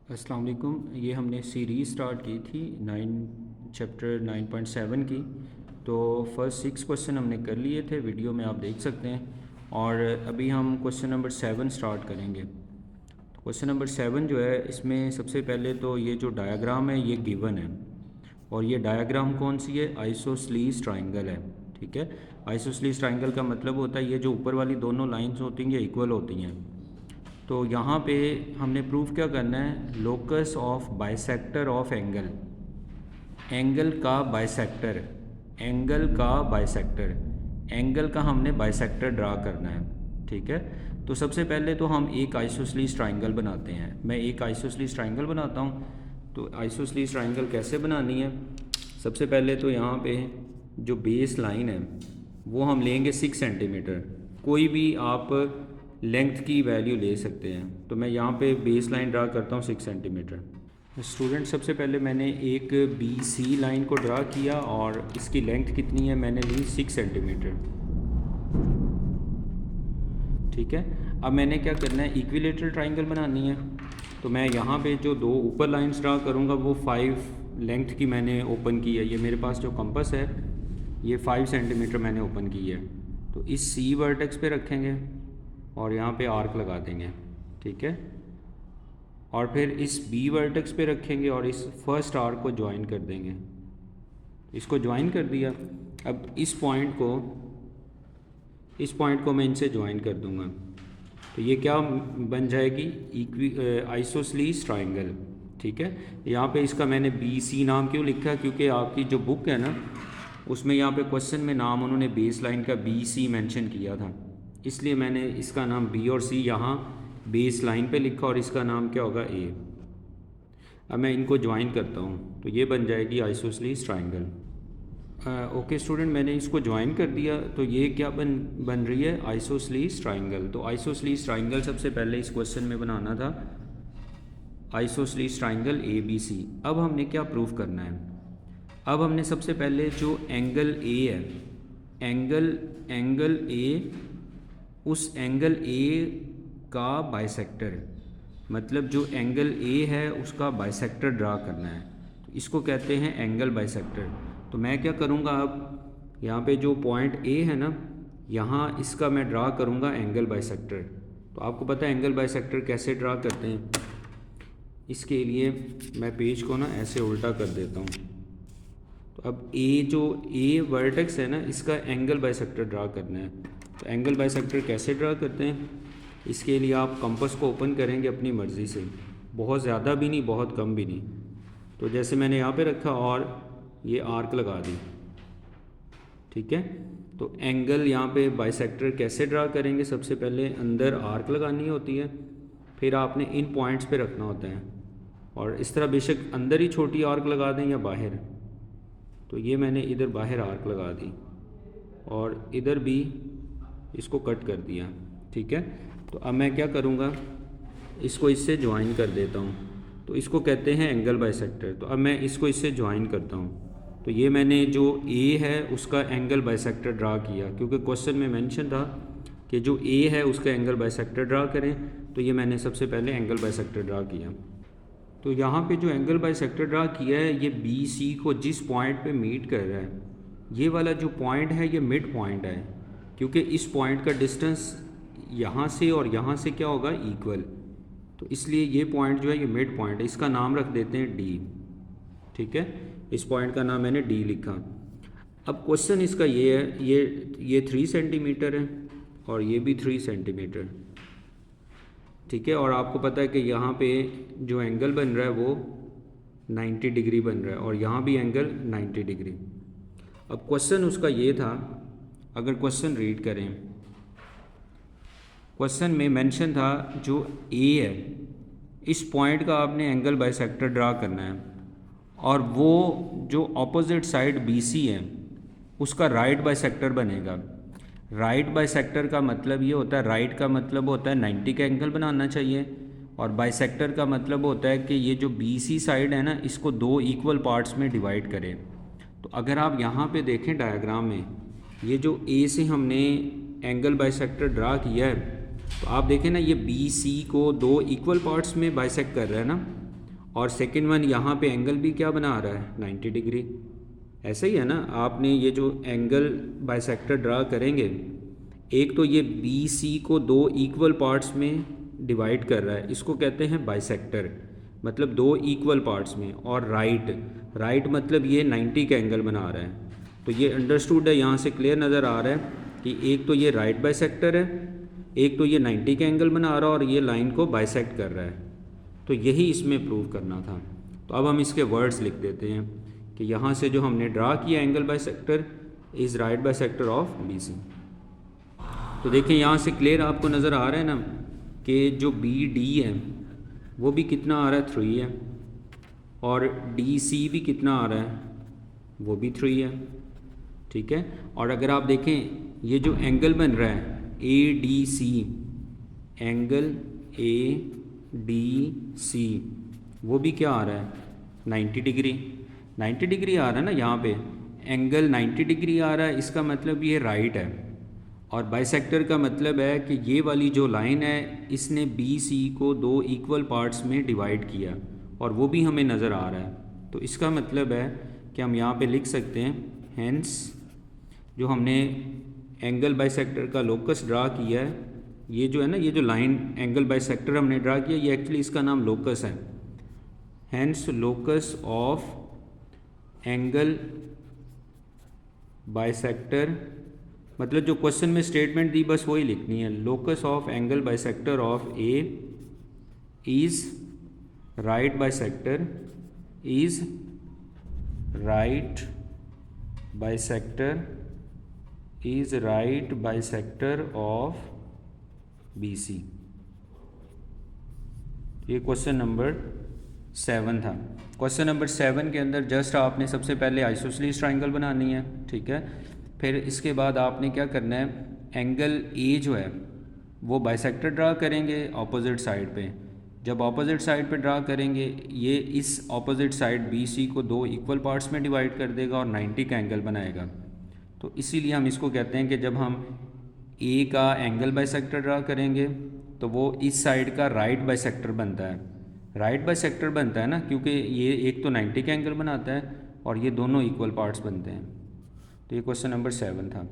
अस्सलाम वालेकुम। ये हमने सीरीज़ स्टार्ट की थी चैप्टर 9.7 की। तो फर्स्ट 6 क्वेश्चन हमने कर लिए थे, वीडियो में आप देख सकते हैं। और अभी हम क्वेश्चन नंबर 7 स्टार्ट करेंगे। तो क्वेश्चन नंबर 7 जो है, इसमें सबसे पहले तो ये जो डायग्राम है ये गिवन है। और ये डायग्राम कौन सी है? आइसोसेलेस ट्राइंगल है। ठीक है, आइसोसेलेस ट्राइंगल का मतलब होता है ये जो ऊपर वाली दोनों लाइंस होती हैं ये इक्वल होती हैं। तो यहाँ पे हमने प्रूफ क्या करना है? Locus of bisector of angle, angle का बाइसेक्टर, एंगल का बाइसेक्टर, एंगल का हमने बाइसेक्टर ड्रा करना है। ठीक है, तो सबसे पहले तो हम एक आइसोसेलेस ट्राइंगल बनाते हैं। मैं एक आइसोसेलेस ट्राइंगल बनाता हूँ। तो आइसोसेलेस ट्राइंगल कैसे बनानी है? सबसे पहले तो यहाँ पे जो बेस लाइन है वो हम लेंगे 6 सेंटीमीटर। कोई भी आप लेंथ की वैल्यू ले सकते हैं। तो मैं यहाँ पे बेस लाइन ड्रा करता हूँ 6 सेंटीमीटर। स्टूडेंट, सबसे पहले मैंने एक बी सी लाइन को ड्रा किया और इसकी लेंथ कितनी है? मैंने ली 6 सेंटीमीटर। ठीक है, अब मैंने क्या करना है? इक्विलेटरल ट्राइंगल बनानी है। तो मैं यहाँ पे जो दो ऊपर लाइंस ड्रा करूँगा वो 5 लेंथ की मैंने ओपन की है। ये मेरे पास जो कंपास है ये 5 सेंटीमीटर मैंने ओपन की है। तो इस सी वर्टेक्स पे रखेंगे और यहाँ पे आर्क लगा देंगे। ठीक है, और फिर इस बी वर्टेक्स पे रखेंगे और इस फर्स्ट आर्क को ज्वाइन कर देंगे। इसको ज्वाइन कर दिया। अब इस पॉइंट को मैं इनसे ज्वाइन कर दूंगा। तो ये क्या बन जाएगी? Isosceles triangle. ठीक है, यहाँ पे इसका मैंने बी सी नाम क्यों लिखा? क्योंकि आपकी जो बुक है ना उसमें यहाँ पे क्वेश्चन में नाम उन्होंने बेस लाइन का बी सी मेंशन किया था, इसलिए मैंने इसका नाम बी और सी यहाँ बेस लाइन पे लिखा और इसका नाम क्या होगा? ए। अब मैं इनको ज्वाइन करता हूँ तो ये बन जाएगी आइसोसेलेस ट्राइंगल। ओके स्टूडेंट, मैंने इसको ज्वाइन कर दिया तो ये क्या बन रही है? Isosceles triangle. तो आइसोसेलेस ट्राइंगल सबसे पहले इस क्वेश्चन में बनाना था, isosceles triangle A B C. अब हमने क्या प्रूफ करना है? अब हमने सबसे पहले जो एंगल ए है, एंगल ए, उस एंगल ए का बाइसेक्टर, मतलब जो एंगल ए है उसका बाइसेक्टर ड्रा करना है। तो इसको कहते हैं एंगल बाइसेक्टर। तो मैं क्या करूँगा? अब यहाँ पे जो पॉइंट ए है ना, यहाँ इसका मैं ड्रा करूँगा एंगल बाइसेक्टर। तो आपको पता है एंगल बाइसेक्टर कैसे ड्रा करते हैं? इसके लिए मैं पेज को ना ऐसे उल्टा कर देता हूँ। तो अब ए वर्टेक्स है ना, इसका एंगल बाइसेक्टर ड्रा करना है। तो एंगल बाइसेक्टर कैसे ड्रा करते हैं? इसके लिए आप कंपास को ओपन करेंगे अपनी मर्ज़ी से, बहुत ज़्यादा भी नहीं बहुत कम भी नहीं। तो जैसे मैंने यहाँ पे रखा और ये आर्क लगा दी। ठीक है, तो एंगल यहाँ पे बाइसेक्टर कैसे ड्रा करेंगे? सबसे पहले अंदर आर्क लगानी होती है, फिर आपने इन पॉइंट्स पे रखना होता है। और इस तरह बेशक अंदर ही छोटी आर्क लगा दें या बाहर। तो ये मैंने इधर बाहर आर्क लगा दी और इधर भी इसको कट कर दिया। ठीक है, तो अब मैं क्या करूँगा? इसको इससे ज्वाइन कर देता हूँ। तो इसको कहते हैं एंगल बाइसेक्टर। तो अब मैं इसको इससे ज्वाइन करता हूँ। तो ये मैंने जो ए है उसका एंगल बाइसेक्टर ड्रा किया, क्योंकि क्वेश्चन में मेंशन था कि जो ए है उसका एंगल बाइसेक्टर ड्रा करें। तो ये मैंने सबसे पहले एंगल बाइसेक्टर ड्रा किया। तो यहाँ पे जो एंगल बाइसेक्टर ड्रा किया है ये बी सी को जिस पॉइंट पे मीट कर रहा है, ये वाला जो पॉइंट है ये मिड पॉइंट है, क्योंकि इस पॉइंट का डिस्टेंस यहाँ से और यहाँ से क्या होगा? इक्वल। तो इसलिए ये पॉइंट जो है ये मिड पॉइंट है, इसका नाम रख देते हैं डी। ठीक है, इस पॉइंट का नाम मैंने डी लिखा। अब क्वेश्चन इसका ये है, ये 3 सेंटीमीटर है और ये भी 3 सेंटीमीटर। ठीक है, और आपको पता है कि यहाँ पे जो एंगल बन रहा है वो 90 डिग्री बन रहा है और यहाँ भी एंगल 90 डिग्री। अब क्वेश्चन उसका ये था, अगर क्वेश्चन रीड करें, क्वेश्चन में मेंशन था जो ए है इस पॉइंट का आपने एंगल बाइसेक्टर ड्रा करना है, और वो जो ऑपोजिट साइड बी सी है उसका राइट बाइसेक्टर बनेगा। राइट बाइसेक्टर का मतलब ये होता है, राइट का मतलब होता है 90 का एंगल बनाना चाहिए, और बाइसेक्टर का मतलब होता है कि ये जो बी सी साइड है ना इसको 2 इक्वल पार्ट्स में डिवाइड करें। तो अगर आप यहाँ पे देखें डायग्राम में, ये जो ए से हमने एंगल बाइसेक्टर ड्रा किया है, तो आप देखें ना ये बी सी को 2 इक्वल पार्ट्स में बाइसेक्ट कर रहा है ना। और सेकंड वन यहाँ पे एंगल भी क्या बना रहा है, 90 डिग्री। ऐसा ही है ना, आपने ये जो एंगल बाइसेक्टर ड्रा करेंगे, एक तो ये बी सी को दो इक्वल पार्ट्स में डिवाइड कर रहा है, इसको कहते हैं बाइसेक्टर, मतलब दो इक्वल पार्ट्स में। और राइट मतलब ये 90 का एंगल बना रहा है। तो ये अंडरस्टूड है, यहाँ से क्लियर नज़र आ रहा है कि एक तो ये राइट बाइसेक्टर है, एक तो ये 90 का एंगल बना रहा है और ये लाइन को बाइसेक्ट कर रहा है। तो यही इसमें प्रूव करना था। तो अब हम इसके वर्ड्स लिख देते हैं कि यहाँ से जो हमने ड्रा किया angle bisector is right bisector of B C. तो देखें यहाँ से क्लियर आपको नज़र आ रहा है ना कि जो बी डी है वो भी कितना आ रहा है, 3 है, और डी सी भी कितना आ रहा है, वो भी 3 है। ठीक है, और अगर आप देखें ये जो एंगल बन रहा है A D C, angle A D C, वो भी क्या आ रहा है, 90 डिग्री। 90 डिग्री आ रहा है ना, यहाँ पे एंगल 90 डिग्री आ रहा है, इसका मतलब ये राइट है। और बाइसेक्टर का मतलब है कि ये वाली जो लाइन है इसने बी सी को दो इक्वल पार्ट्स में डिवाइड किया, और वो भी हमें नज़र आ रहा है। तो इसका मतलब है कि हम यहाँ पे लिख सकते हैं, हेंस जो हमने एंगल बाइसेक्टर का लोकस ड्रा किया है, ये जो है ना, ये जो लाइन एंगल बाइसेक्टर हमने ड्रा किया, ये एक्चुअली इसका नाम लोकस है। Hence locus of angle bisector, मतलब जो क्वेश्चन में स्टेटमेंट दी बस वही लिखनी है। Locus of angle bisector of A is right bisector, is right bisector, is right bisector of B C. ये क्वेश्चन नंबर 7 था। क्वेश्चन नंबर 7 के अंदर जस्ट आपने सबसे पहले आइसोसेलेस ट्राइंगल बनानी है, ठीक है। फिर इसके बाद आपने क्या करना है, एंगल ए जो है वो बाइसेक्टर ड्रा करेंगे ऑपोजिट साइड पे। जब ऑपोजिट साइड पे ड्रा करेंगे, ये इस ऑपोजिट साइड बी सी को दो इक्वल पार्ट्स में डिवाइड कर देगा और 90 का एंगल बनाएगा। तो इसीलिए हम इसको कहते हैं कि जब हम ए का एंगल बाइसेक्टर ड्रा करेंगे तो वो इस साइड का राइट बाइसेक्टर बनता है। राइट बाइसेक्टर बनता है ना, क्योंकि ये एक तो 90 का एंगल बनाता है और ये दोनों इक्वल पार्ट्स बनते हैं। तो ये क्वेश्चन नंबर 7 था।